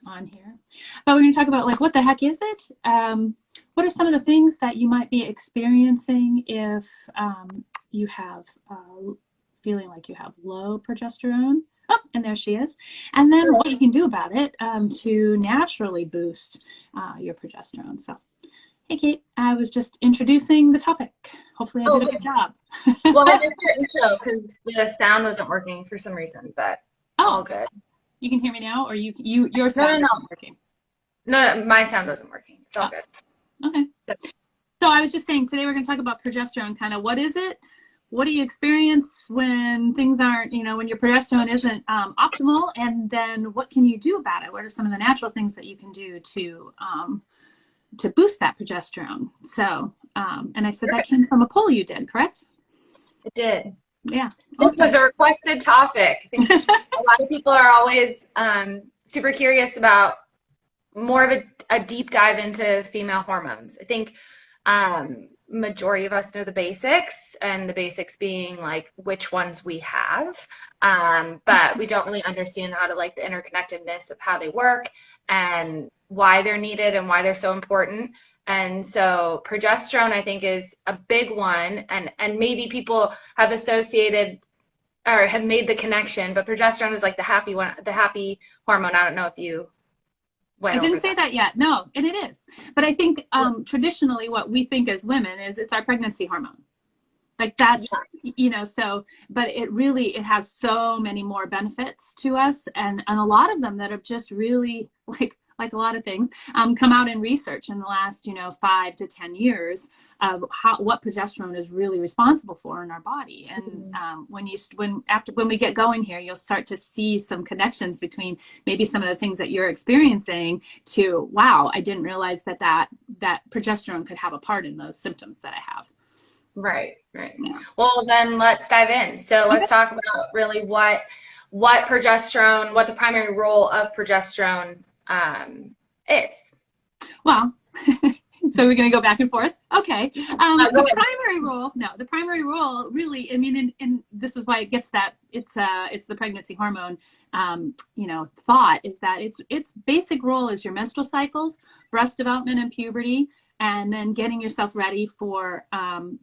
on here. But we're going to talk about like what the heck is it? What are some of the things that you might be experiencing if you have feeling like you have low progesterone? Oh, and there she is. And then what you can do about it to naturally boost your progesterone. So, hey, Kate, I was just introducing the topic. Hopefully I did a good job. Well, I did your intro because the sound wasn't working for some reason, but all good. You can hear me now, or your sound isn't working? No, my sound wasn't working. It's all good. Okay. So I was just saying, today we're going to talk about progesterone, kind of what is it? What do you experience when things aren't, when your progesterone isn't optimal? And then what can you do about it? What are some of the natural things that you can do to boost that progesterone? So, and I said that came from a poll you did, correct? It did. Yeah. This was a requested topic. I think a lot of people are always super curious about more of a deep dive into female hormones. I think majority of us know the basics, and the basics being like which ones we have, but we don't really understand how to like the interconnectedness of how they work and why they're needed and why they're so important. And so progesterone, I think, is a big one, and maybe people have associated or have made the connection, but progesterone is like the happy one, the happy hormone. I don't know if you went I didn't say that yet. No, and it is. But I think traditionally what we think as women is it's our pregnancy hormone. Like that's, so, but it has so many more benefits to us, and a lot of them that have just really like a lot of things come out in research in the last 5 to 10 years of what progesterone is really responsible for in our body. And when we get going here, you'll start to see some connections between maybe some of the things that you're experiencing to, wow, I didn't realize that progesterone could have a part in those symptoms that I have. Right. Yeah. Well, then let's dive in. So let's talk about really what progesterone, what the primary role of progesterone is. Well, so we're going to go back and forth. Okay. The primary role really, I mean, and this is why it gets that it's the pregnancy hormone, thought is that its basic role is your menstrual cycles, breast development and puberty, and then getting yourself ready for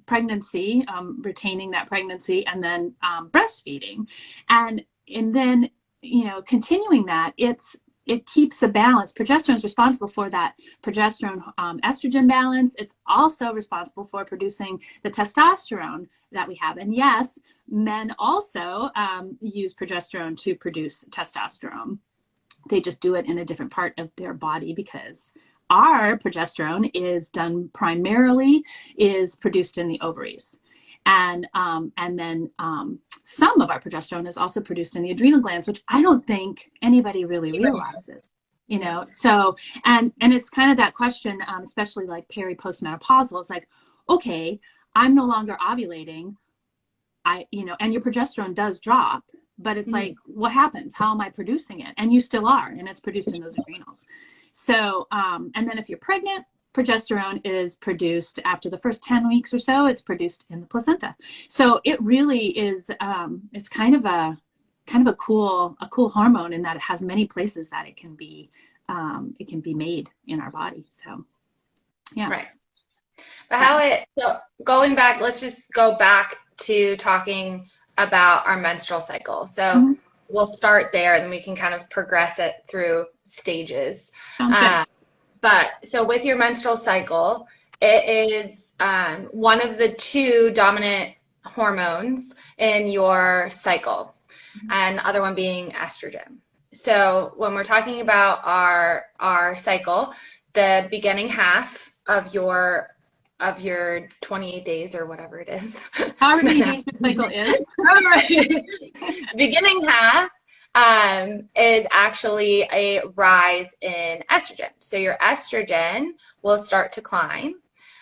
pregnancy, retaining that pregnancy, and then breastfeeding. And then, continuing that, it keeps the balance. Progesterone is responsible for that progesterone estrogen balance. It's also responsible for producing the testosterone that we have. And yes, men also use progesterone to produce testosterone. They just do it in a different part of their body because our progesterone is produced in the ovaries. And then some of our progesterone is also produced in the adrenal glands, which I don't think anybody really realizes, So, and it's kind of that question, especially like postmenopausal. It's like, okay, I'm no longer ovulating, and your progesterone does drop, but it's like, what happens? How am I producing it? And you still are, and it's produced in those adrenals. So, and then if you're pregnant, progesterone is produced after the first 10 weeks or so. It's produced in the placenta. So it really is, it's kind of a cool hormone in that it has many places that it can be made in our body. So, yeah. Right. But so going back, let's just go back to talking about our menstrual cycle. So we'll start there and then we can kind of progress it through stages. Sounds good. But so with your menstrual cycle, it is one of the two dominant hormones in your cycle, and the other one being estrogen. So when we're talking about our cycle, the beginning half of your 28 days or whatever it is. However many days your cycle is. Beginning half is actually a rise in estrogen. So your estrogen will start to climb,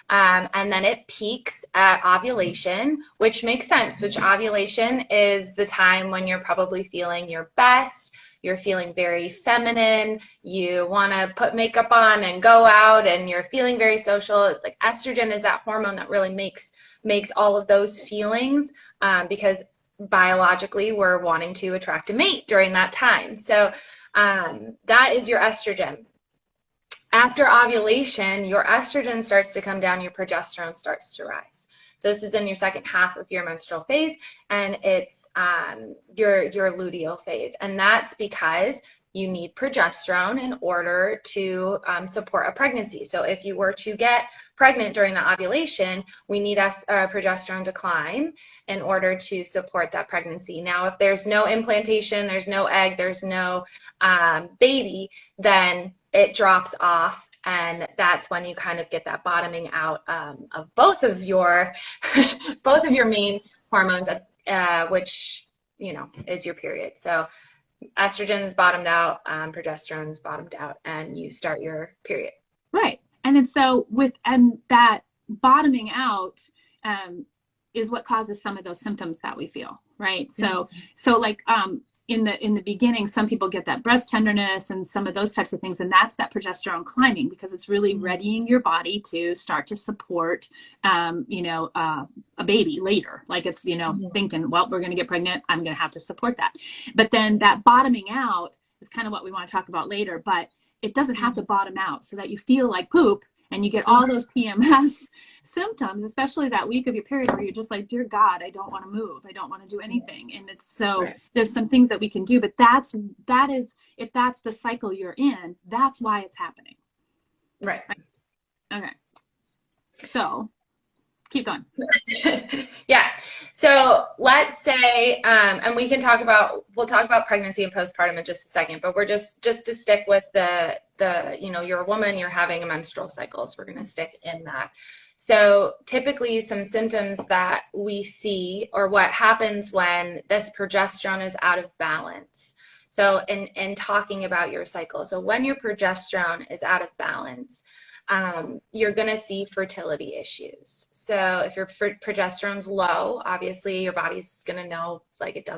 and then it peaks at ovulation, which makes sense, which ovulation is the time when you're probably feeling your best. You're feeling very feminine. You want to put makeup on and go out, and you're feeling very social. It's like estrogen is that hormone that really makes all of those feelings, because biologically we're wanting to attract a mate during that time. So That is your estrogen. After ovulation, your estrogen starts to come down, your progesterone starts to rise. So this is in your second half of your menstrual phase, and it's your luteal phase. And that's because you need progesterone in order to support a pregnancy. So if you were to get pregnant during the ovulation, we need progesterone to climb in order to support that pregnancy. Now, if there's no implantation, there's no egg, there's no baby, then it drops off, and that's when you kind of get that bottoming out of both of your main hormones, which is your period. So estrogen's bottomed out, progesterone's bottomed out, and you start your period. Right. And then and that bottoming out is what causes some of those symptoms that we feel, right? So like in the beginning, some people get that breast tenderness and some of those types of things, and that's that progesterone climbing, because it's really readying your body to start to support a baby later. Like it's thinking, well, we're going to get pregnant, I'm going to have to support that. But then that bottoming out is kind of what we want to talk about later, but it doesn't have to bottom out so that you feel like poop and you get all those PMS symptoms, especially that week of your period where you're just like, dear God, I don't want to move, I don't want to do anything. And it's so there's some things that we can do, but that is if that's the cycle you're in, that's why it's happening. Right. Okay, so keep going. Yeah. So let's say, and we'll talk about pregnancy and postpartum in just a second, but we're just to stick with the you're a woman, you're having a menstrual cycle. So we're going to stick in that. So typically some symptoms that we see, or what happens when this progesterone is out of balance. So in talking about your cycle, so when your progesterone is out of balance, you're going to see fertility issues. So if your progesterone's low, obviously your body's going to know like it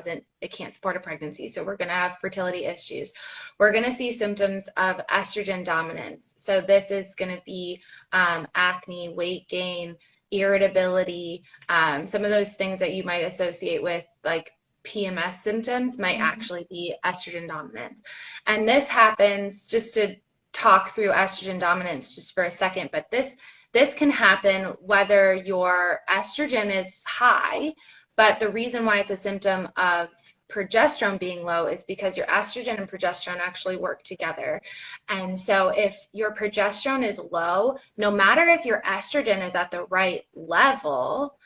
can't support a pregnancy. So we're going to have fertility issues. We're going to see symptoms of estrogen dominance. So this is going to be acne, weight gain, irritability, some of those things that you might associate with like PMS symptoms might actually be estrogen dominance. And this happens, just to talk through estrogen dominance just for a second, but this can happen whether your estrogen is high, but the reason why it's a symptom of progesterone being low is because your estrogen and progesterone actually work together. And so if your progesterone is low, no matter if your estrogen is at the right level,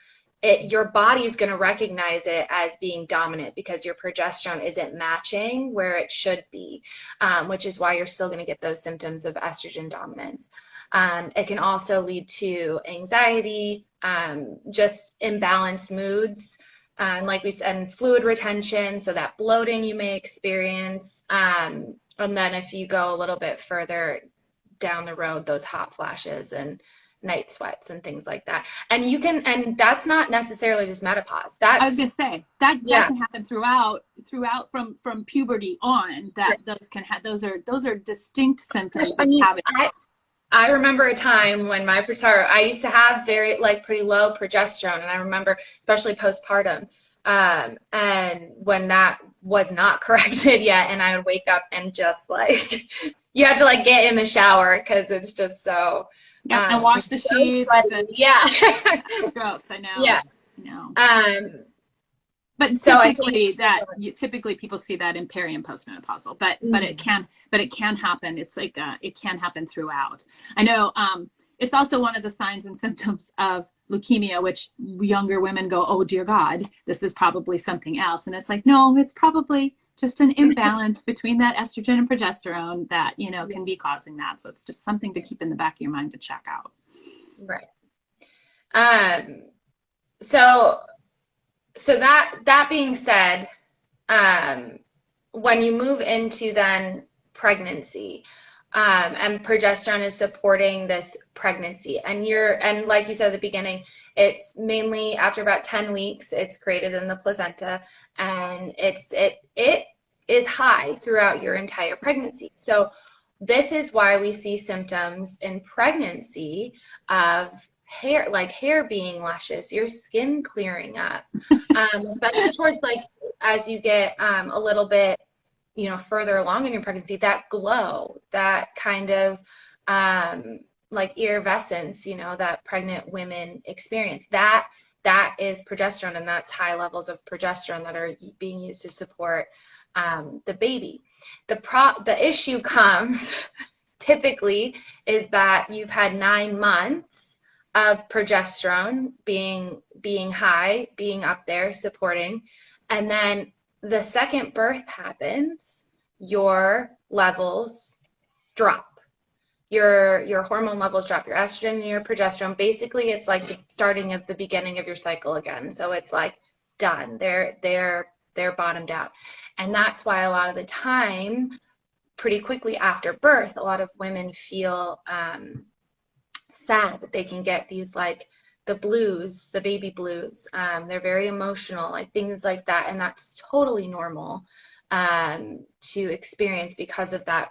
your body is going to recognize it as being dominant because your progesterone isn't matching where it should be, which is why you're still going to get those symptoms of estrogen dominance. It can also lead to anxiety, just imbalanced moods, like we said, and fluid retention, so that bloating you may experience. And then if you go a little bit further down the road, those hot flashes and night sweats and things like that. And that's not necessarily just menopause. I was gonna say that can happen throughout from puberty on. Those are distinct symptoms of having. I remember a time when I used to have pretty low progesterone, and I remember especially postpartum, and when that was not corrected yet, and I would wake up and just like you have to like get in the shower because it's just so. Yeah, and wash the sheets. Gross, I know. Yeah. But typically people see that in peri and postmenopausal, but it can happen. It's like it can happen throughout. I know it's also one of the signs and symptoms of leukemia, which younger women go, oh dear God, this is probably something else. And it's like, no, it's probably just an imbalance between that estrogen and progesterone that, can be causing that. So it's just something to keep in the back of your mind to check out. Right. So that being said, when you move into then pregnancy, and progesterone is supporting this pregnancy, and like you said at the beginning, it's mainly after about 10 weeks, it's created in the placenta, and it is high throughout your entire pregnancy. So this is why we see symptoms in pregnancy of hair being luscious, your skin clearing up, especially towards as you get a little bit further along in your pregnancy, that glow, that kind of like iridescence, that pregnant women experience, that is progesterone, and that's high levels of progesterone that are being used to support the baby. The issue comes typically is that you've had 9 months of progesterone being high, being up there, supporting, and then the second birth happens, your levels drop. Your hormone levels drop, your estrogen and your progesterone. Basically, it's like the starting of the beginning of your cycle again. So it's like done. They're bottomed out. And that's why a lot of the time, pretty quickly after birth, a lot of women feel sad that they can get these like the blues, the baby blues. They're very emotional, like things like that. And that's totally normal to experience because of that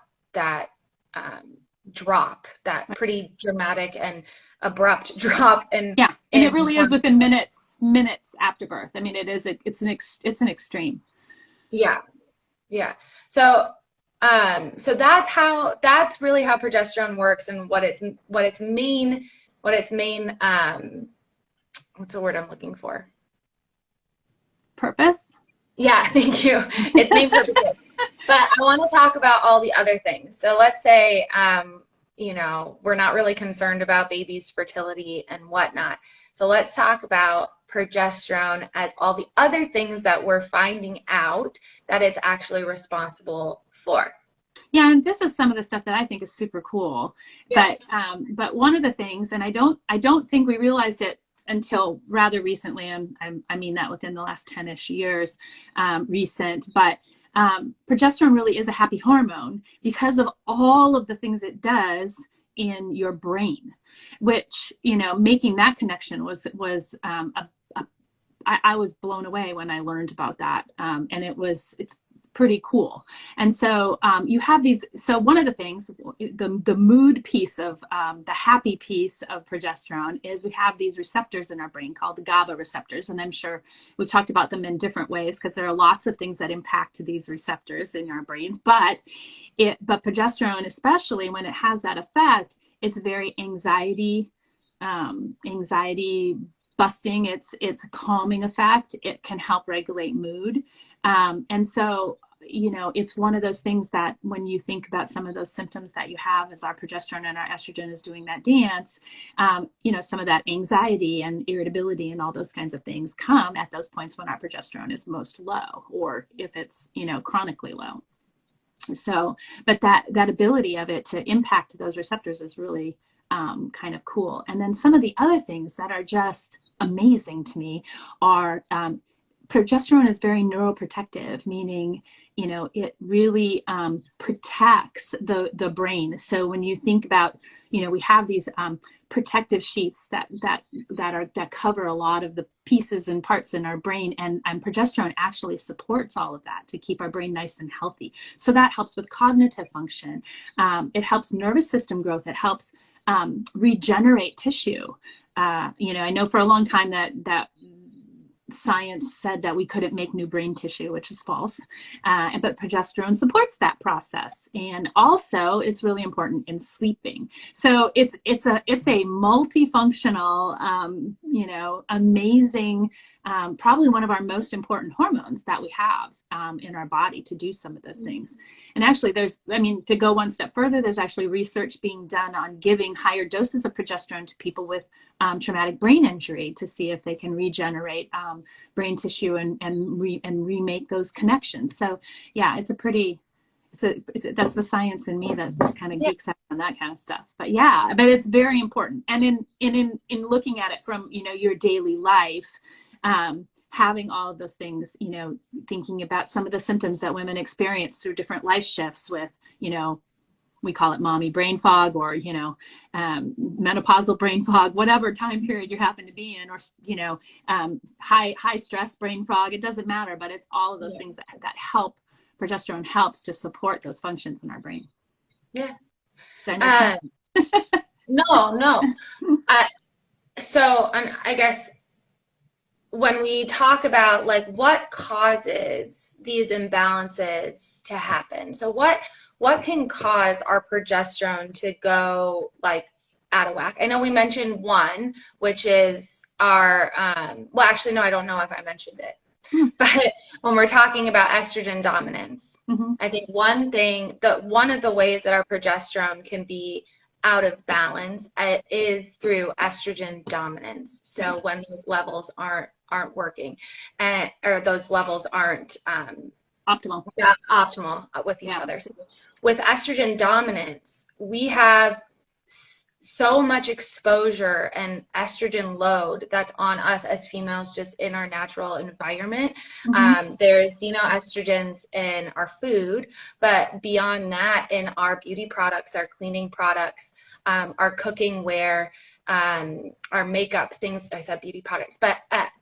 drop, that pretty dramatic and abrupt drop. And it really is within minutes after birth. I mean, it's an extreme. Yeah. So that's really how progesterone works, and what its main what's the word I'm looking for? Purpose? Yeah, thank you. Its main purpose. But I want to talk about all the other things. So let's say, we're not really concerned about babies' fertility and whatnot. So let's talk about progesterone as all the other things that we're finding out that it's actually responsible for. Yeah, and this is some of the stuff that I think is super cool. Yeah. But one of the things, and I don't think we realized it until rather recently, and I mean that within the last 10-ish years, recent, but progesterone really is a happy hormone because of all of the things it does in your brain, which, making that connection was I was blown away when I learned about that. And it's pretty cool. And so you have these, so one of the things, the mood piece of the happy piece of progesterone is we have these receptors in our brain called the GABA receptors. And I'm sure we've talked about them in different ways because there are lots of things that impact these receptors in our brains. But progesterone, especially when it has that effect, it's very anxiety busting. It's a calming effect. It can help regulate mood. And so, it's one of those things that when you think about some of those symptoms that you have as our progesterone and our estrogen is doing that dance, some of that anxiety and irritability and all those kinds of things come at those points when our progesterone is most low, or if it's, chronically low. So, but that ability of it to impact those receptors is really kind of cool. And then some of the other things that are just amazing to me are progesterone is very neuroprotective, meaning, it really protects the brain. So when you think about, we have these protective sheets that cover a lot of the pieces and parts in our brain, and progesterone actually supports all of that to keep our brain nice and healthy. So that helps with cognitive function. It helps nervous system growth. It helps regenerate tissue. I know for a long time that science said that we couldn't make new brain tissue, which is false. But progesterone supports that process. And also it's really important in sleeping. So it's a multifunctional, amazing, probably one of our most important hormones that we have in our body to do some of those things. And actually to go one step further, there's actually research being done on giving higher doses of progesterone to people with traumatic brain injury to see if they can regenerate brain tissue and remake those connections. So yeah, that's the science in me that just kind of geeks out on that kind of stuff. But yeah, but it's very important. And in looking at it from, your daily life, having all of those things, thinking about some of the symptoms that women experience through different life shifts with, we call it mommy brain fog, or, menopausal brain fog, whatever time period you happen to be in, or, high stress brain fog, it doesn't matter, but it's all of those things that help. Progesterone helps to support those functions in our brain. Yeah. No. So I guess when we talk about like what causes these imbalances to happen, so what can cause our progesterone to go like out of whack? I know we mentioned one, which is our well, actually, no, I don't know if I mentioned it. But when we're talking about estrogen dominance, I think one of the ways that our progesterone can be out of balance is through estrogen dominance. So when those levels aren't working, or those levels aren't optimal with each other. So with estrogen dominance, we have so much exposure and estrogen load that's on us as females just in our natural environment. There's xenoestrogens in our food, but beyond that, in our beauty products, our cleaning products, our cooking ware, our makeup, things, I said beauty products, but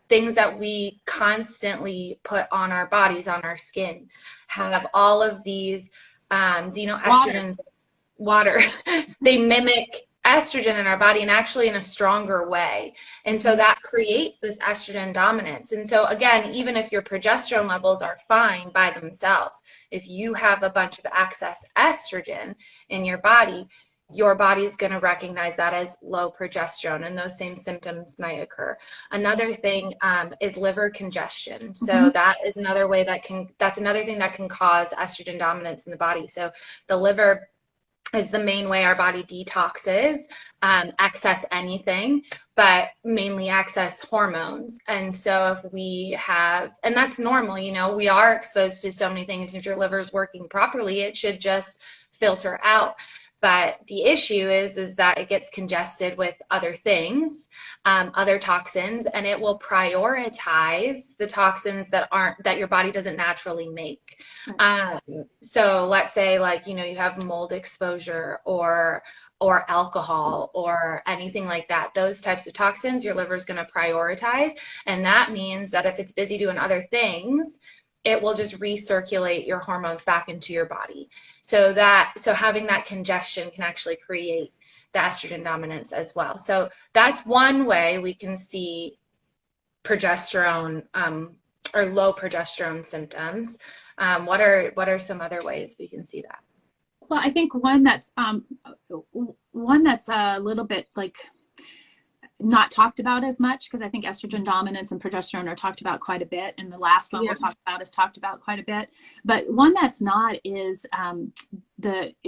things that we constantly put on our bodies, on our skin, have all of these xenoestrogens, water. They mimic estrogen in our body, and actually in a stronger way. And so that creates this estrogen dominance. And so again, even if your progesterone levels are fine by themselves, if you have a bunch of excess estrogen in your body is going to recognize that as low progesterone, and those same symptoms might occur. Another thing is liver congestion. So that is another way that's another thing that can cause estrogen dominance in the body. So the liver is the main way our body detoxes excess anything, but mainly excess hormones. And so if we have, and that's normal, we are exposed to so many things. If your liver is working properly, it should just filter out. But the issue is that it gets congested with other things, other toxins, and it will prioritize the toxins that your body doesn't naturally make. So let's say you have mold exposure or alcohol or anything like that. Those types of toxins, your liver is going to prioritize. And that means that if it's busy doing other things, it will just recirculate your hormones back into your body. So having that congestion can actually create the estrogen dominance as well. So that's one way we can see progesterone or low progesterone symptoms. What are some other ways we can see that? Well, I think one that's a little bit not talked about as much, because I think estrogen dominance and progesterone are talked about quite a bit, and the last one we'll talk about is talked about quite a bit. But one that's not is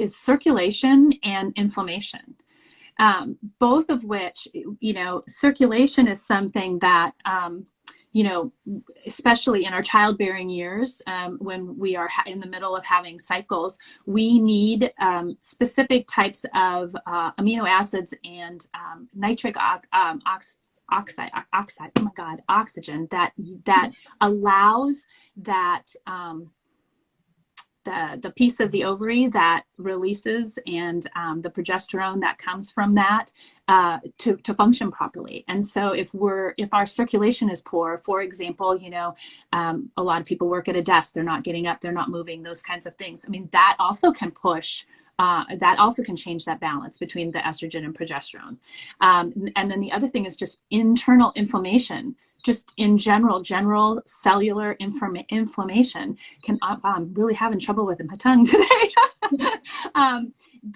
circulation and inflammation, both of which, circulation is something that especially in our childbearing years, when we are in the middle of having cycles, we need specific types of amino acids and nitric oxide, oxygen that allows that the piece of the ovary that releases and the progesterone that comes from that to function properly. And so if our circulation is poor, for example, a lot of people work at a desk, they're not getting up, they're not moving, those kinds of things. I mean, that also can push that also can change that balance between the estrogen and progesterone. And then the other thing is just internal inflammation. Just in general cellular inflammation can, I'm really having trouble with my tongue today,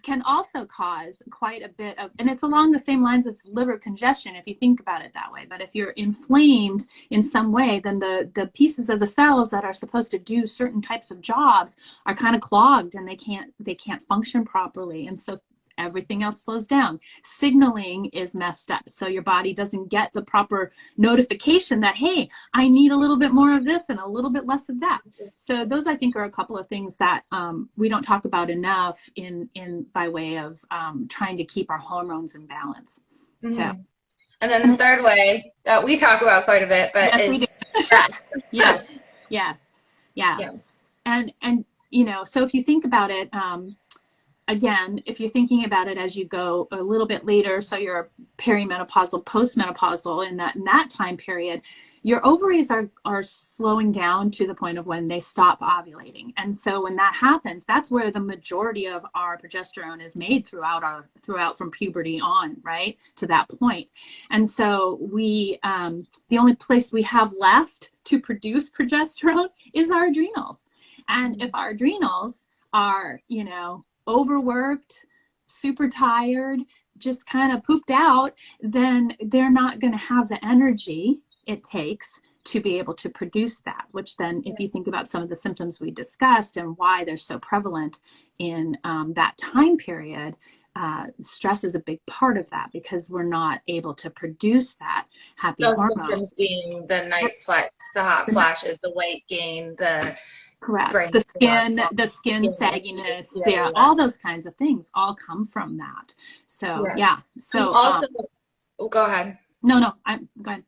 can also cause quite a bit of, and it's along the same lines as liver congestion if you think about it that way. But if you're inflamed in some way, then the pieces of the cells that are supposed to do certain types of jobs are kind of clogged, and they can't function properly. And so everything else slows down. Signaling is messed up. So your body doesn't get the proper notification that, hey, I need a little bit more of this and a little bit less of that. So those, I think, are a couple of things that we don't talk about enough in by way of trying to keep our hormones in balance. So. And then the third way that we talk about quite a bit, but is stress. Yes. And so if you think about it, again, if you're thinking about it as you go a little bit later, so you're perimenopausal, postmenopausal, in that time period, your ovaries are slowing down to the point of when they stop ovulating. And so when that happens, that's where the majority of our progesterone is made throughout from puberty on, right, to that point. And so we, the only place we have left to produce progesterone is our adrenals. And if our adrenals are, you know, overworked, super tired, just kind of pooped out, then they're not going to have the energy it takes to be able to produce that, which then, if you think about some of the symptoms we discussed and why they're so prevalent in that time period, stress is a big part of that, because we're not able to produce that happy hormone. Symptoms being the night sweats, the hot flashes, the weight gain, the correct, the skin sagginess, all those kinds of things all come from that. So so also, go ahead. No, go ahead.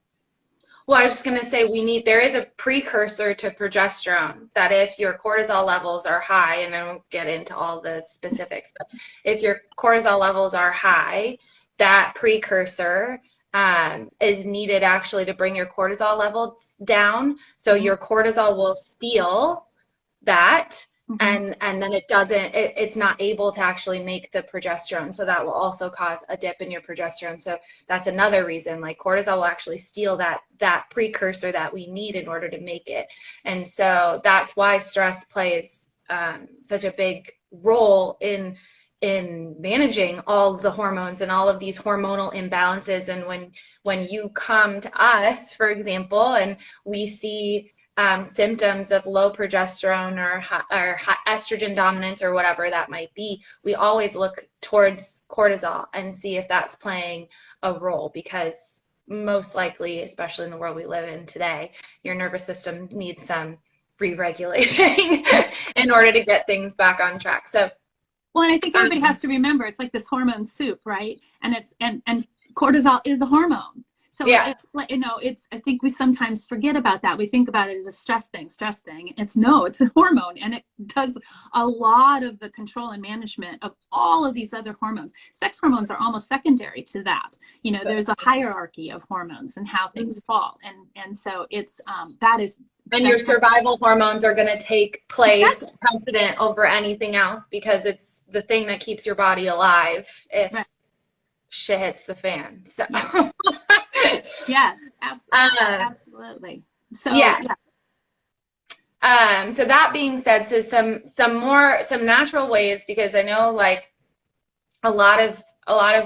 Well, I was just going to say, there is a precursor to progesterone, that if your cortisol levels are high, and I won't get into all the specifics, but if your cortisol levels are high, that precursor is needed actually to bring your cortisol levels down. So your cortisol will steal that, and then it's not able to actually make the progesterone. So that will also cause a dip in your progesterone. So that's another reason, like cortisol will actually steal that precursor that we need in order to make it. And so that's why stress plays such a big role in managing all of the hormones and all of these hormonal imbalances. And when you come to us, for example, and we see symptoms of low progesterone or high estrogen dominance or whatever that might be, we always look towards cortisol and see if that's playing a role, because most likely, especially in the world we live in today, your nervous system needs some re-regulating in order to get things back on track. So, well, and I think everybody has to remember, it's like this hormone soup, right? And and cortisol is a hormone. So I think we sometimes forget about that. We think about it as a stress thing. It's a hormone, and it does a lot of the control and management of all of these other hormones. Sex hormones are almost secondary to that. You know, there's a hierarchy of hormones and how things fall. And so it's, and your survival hormones are going to take place precedent over anything else, because it's the thing that keeps your body alive if shit hits the fan. So yeah, absolutely. So so that being said, so some natural ways, because I know like a lot of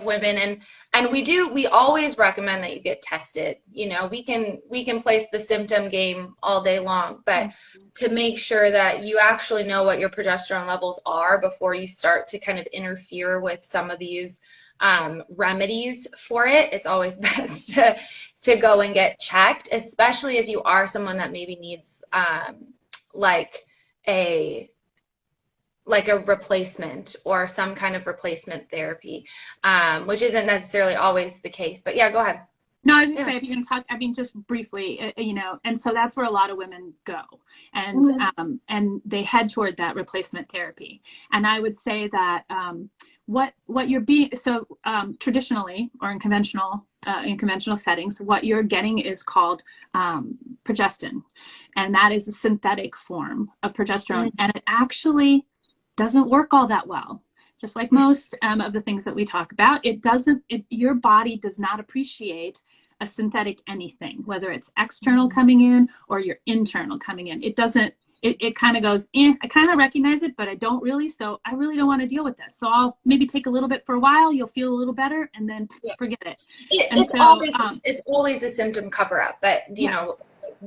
women, and we always recommend that you get tested. You know, we can place the symptom game all day long, but to make sure that you actually know what your progesterone levels are before you start to kind of interfere with some of these remedies for it, it's always best to go and get checked, especially if you are someone that maybe needs like a replacement or some kind of replacement therapy, which isn't necessarily always the case. But yeah, go ahead. No, I was just saying, if you can talk, I mean, just briefly, you know, and so that's where a lot of women go, and they head toward that replacement therapy. And I would say that what you're being, so traditionally, or in conventional settings, what you're getting is called progestin, and that is a synthetic form of progesterone, and it actually doesn't work all that well. Just like most of the things that we talk about, your body does not appreciate a synthetic anything, whether it's external coming in or your internal coming in. It doesn't, it kind of goes, I kind of recognize it, but I don't really, so I really don't want to deal with this. So I'll maybe take a little bit for a while, you'll feel a little better, and then forget it. It's always a symptom cover up, but you know,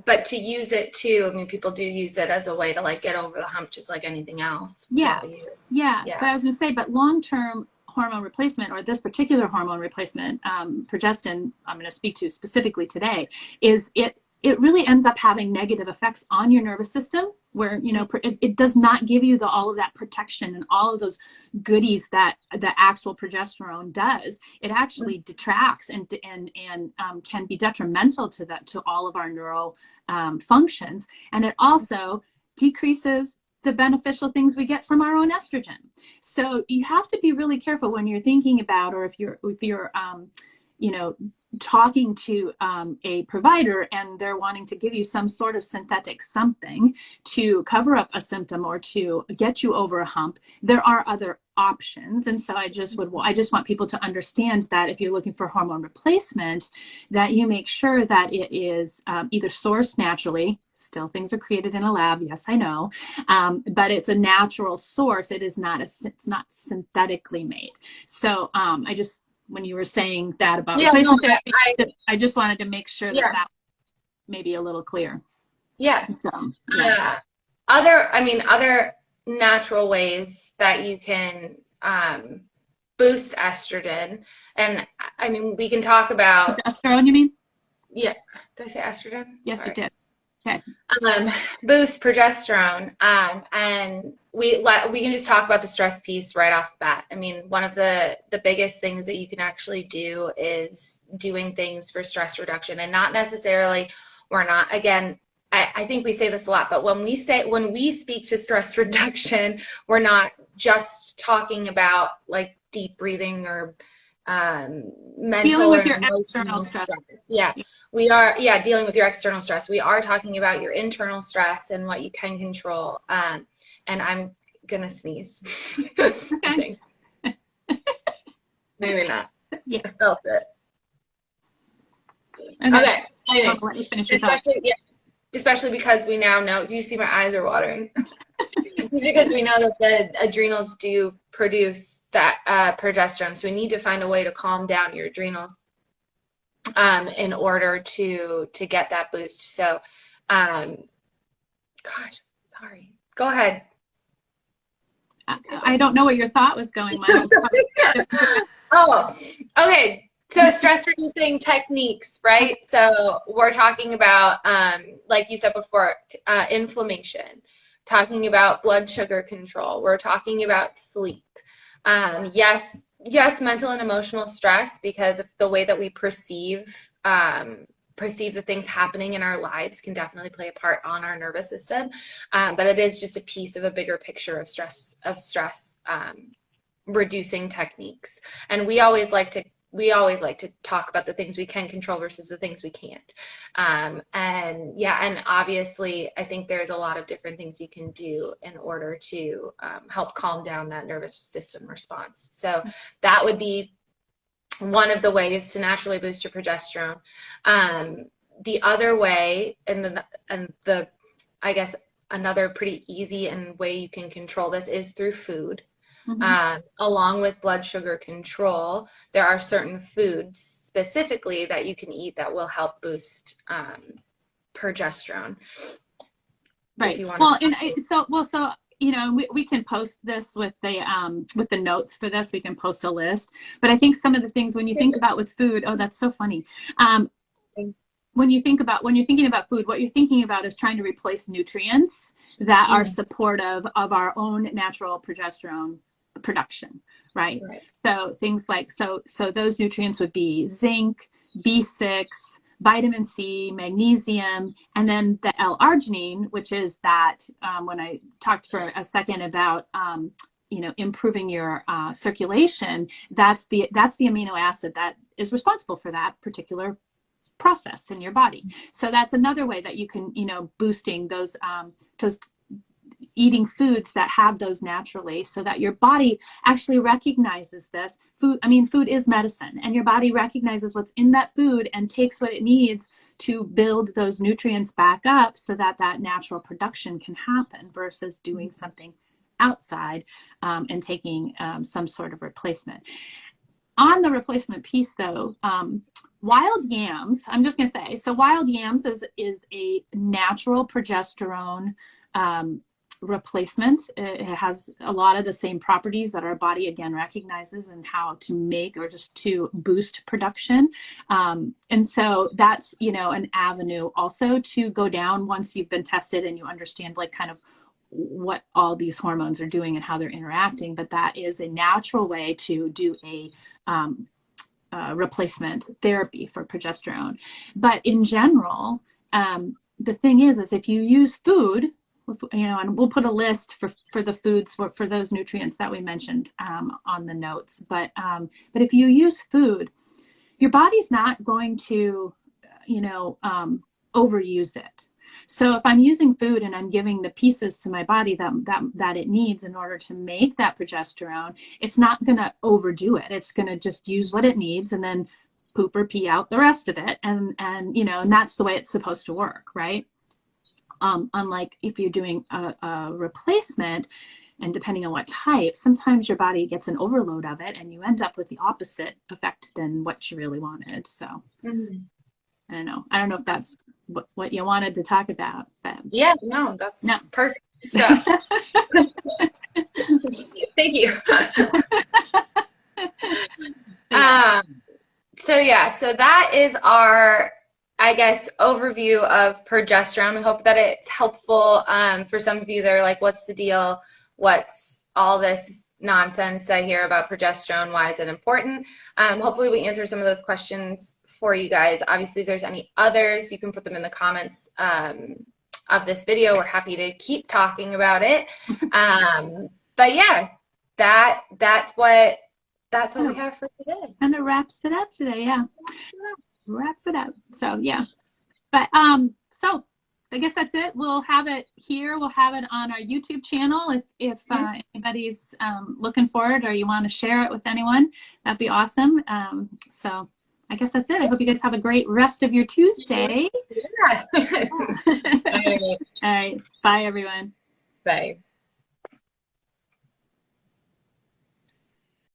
but to use it too, I mean, people do use it as a way to like get over the hump, just like anything else. Yes. But I was going to say, but long-term hormone replacement, or this particular hormone replacement, progestin, I'm going to speak to specifically today, is it really ends up having negative effects on your nervous system, where, you know, it does not give you all of that protection and all of those goodies that the actual progesterone does. It actually detracts and can be detrimental to all of our neural functions. And it also decreases the beneficial things we get from our own estrogen. So you have to be really careful when you're thinking about, or if you're you know, talking to a provider and they're wanting to give you some sort of synthetic something to cover up a symptom or to get you over a hump, there are other options. And so I just want people to understand that if you're looking for hormone replacement, that you make sure that it is either sourced naturally. Still, things are created in a lab. Yes, I know, but it's a natural source. It's not synthetically made. So when you were saying that about replacement therapy, I just wanted to make sure that may be a little clear. Yeah. So, other natural ways that you can boost estrogen, and I mean, we can talk about progesterone. You mean? Yeah. Did I say estrogen? Yes, Sorry. you did. Okay. Boost progesterone, and we can just talk about the stress piece right off the bat. I mean, one of the biggest things that you can actually do is doing things for stress reduction, and not necessarily, I think we say this a lot, but when we speak to stress reduction, we're not just talking about like deep breathing or mental dealing with your emotional external stress. Yeah. We are, dealing with your external stress. We are talking about your internal stress and what you can control. And I'm gonna sneeze. Okay. Maybe not. Yeah. I felt it. Okay. Anyway, I'll let you finish your thoughts. especially because we now know. Do you see my eyes are watering? Because we know that the adrenals do produce that progesterone, so we need to find a way to calm down your adrenals in order to get that boost. So, gosh, sorry. Go ahead. I don't know where your thought was going, Maya. Oh, okay. So stress reducing techniques, right? So we're talking about, like you said before, inflammation, talking about blood sugar control. We're talking about sleep. Yes, mental and emotional stress, because of the way that we perceive the things happening in our lives can definitely play a part on our nervous system. But it is just a piece of a bigger picture of stress reducing techniques. And we always like to talk about the things we can control versus the things we can't. And obviously I think there's a lot of different things you can do in order to help calm down that nervous system response. So that would be one of the ways to naturally boost your progesterone. The other way, and I guess another pretty easy and way you can control this is through food. Mm-hmm. Along with blood sugar control, there are certain foods specifically that you can eat that will help boost progesterone. Right. Well, so you know, we can post this with the notes for this. We can post a list. But I think some of the things when you think about with food, oh, that's so funny. When you're thinking about food, what you're thinking about is trying to replace nutrients that are supportive of our own natural progesterone production, right? So things like so those nutrients would be zinc, B6, vitamin C, magnesium, and then the L-Arginine, which is that when I talked for a second about improving your circulation, that's the amino acid that is responsible for that particular process in your body. So that's another way that you can, boosting those eating foods that have those naturally, so that your body actually recognizes this. Food is medicine, and your body recognizes what's in that food and takes what it needs to build those nutrients back up so that that natural production can happen versus doing something outside and taking some sort of replacement. On the replacement piece though, wild yams, I'm just going to say, so wild yams is a natural progesterone replacement. It has a lot of the same properties that our body again recognizes and how to make or just to boost production. And so that's, an avenue also to go down once you've been tested and you understand like kind of what all these hormones are doing and how they're interacting. But that is a natural way to do a replacement therapy for progesterone. But in general, the thing is if you use food you know, and we'll put a list for the foods for those nutrients that we mentioned on the notes. But if you use food, your body's not going to, you know, overuse it. So if I'm using food and I'm giving the pieces to my body that it needs in order to make that progesterone, it's not going to overdo it. It's going to just use what it needs and then poop or pee out the rest of it. And you know, and that's the way it's supposed to work, right? Unlike if you're doing a replacement, and depending on what type, sometimes your body gets an overload of it and you end up with the opposite effect than what you really wanted. So I don't know if that's what you wanted to talk about, but yeah, no, that's perfect stuff. Thank you. So that is our, I guess, overview of progesterone. We hope that it's helpful for some of you that are like, what's the deal? What's all this nonsense I hear about progesterone? Why is it important? Hopefully we answer some of those questions for you guys. Obviously, if there's any others, you can put them in the comments of this video. We're happy to keep talking about it. But yeah, that's what we have for today. And it wraps it up today. Yeah. Wraps it up. So yeah. But so I guess that's it. We'll have it here. We'll have it on our YouTube channel. If anybody's looking for it or you want to share it with anyone, that'd be awesome. So I guess that's it. I hope you guys have a great rest of your Tuesday. Yeah. All right. Bye, everyone. Bye.